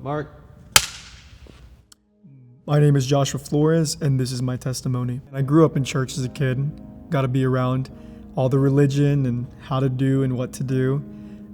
Mark. My name is Joshua Flores, and this is my testimony. I grew up in church as a kid, got to be around all the religion and how to do and what to do.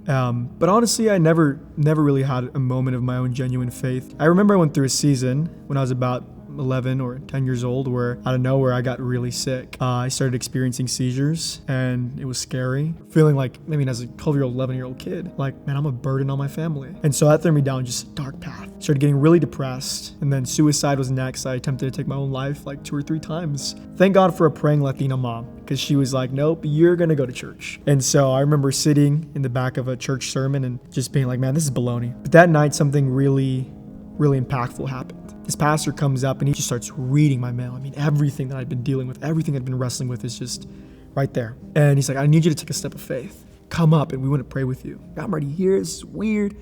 But honestly, I never really had a moment of my own genuine faith. I remember I went through a season when I was about 11 or 10 years old where out of nowhere I got really sick. I started experiencing seizures and it was scary. Feeling like, as a 12-year-old, 11-year-old kid, like, man, I'm a burden on my family. And so that threw me down just a dark path. Started getting really depressed, and then suicide was next. I attempted to take my own life like 2 or 3 times. Thank God for a praying Latina mom, because she was like, nope, you're gonna go to church. And so I remember sitting in the back of a church sermon and just being like, man, this is baloney. But that night something really impactful happened. This pastor comes up and he just starts reading my mail. Everything that I'd been dealing with, everything I'd been wrestling with is just right there. And he's like, I need you to take a step of faith. Come up and we want to pray with you. I'm already here. This is weird. I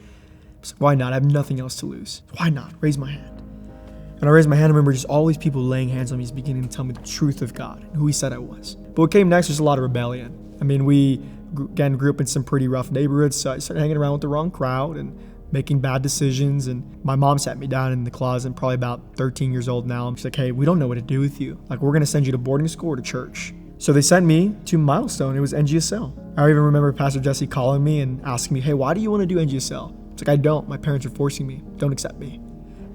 was like, why not? I have nothing else to lose. Why not? Raise my hand. And I raised my hand. I remember just all these people laying hands on me, just beginning to tell me the truth of God and who he said I was. But what came next was a lot of rebellion. We grew up in some pretty rough neighborhoods, so I started hanging around with the wrong crowd and making bad decisions. And my mom sat me down in the closet. I'm probably about 13 years old now. She's like, hey, we don't know what to do with you. Like, we're going to send you to boarding school or to church. So they sent me to Milestone. It was NGSL. I even remember Pastor Jesse calling me and asking me, hey, why do you want to do NGSL? It's like, I don't. My parents are forcing me. Don't accept me.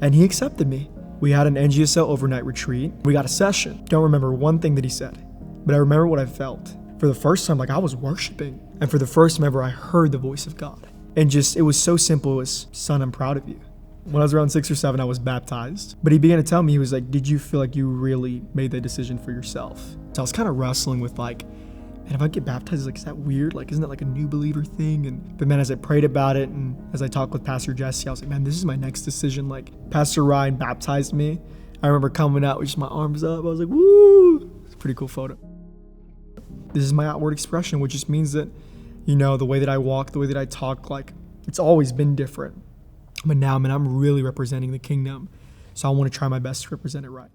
And he accepted me. We had an NGSL overnight retreat. We got a session. Don't remember one thing that he said, but I remember what I felt. For the first time, I was worshiping. And for the first time ever, I heard the voice of God. And it was so simple. It was, son, I'm proud of you. When I was around 6 or 7, I was baptized. But he began to tell me, he was like, did you feel like you really made that decision for yourself? So I was kind of wrestling with man, if I get baptized, is that weird? Isn't that a new believer thing? But man, as I prayed about it and as I talked with Pastor Jesse, I was like, man, this is my next decision. Pastor Ryan baptized me. I remember coming out with just my arms up. I was like, woo! It's a pretty cool photo. This is my outward expression, which just means that, the way that I walk, the way that I talk, it's always been different. But now, I'm really representing the kingdom. So I want to try my best to represent it right.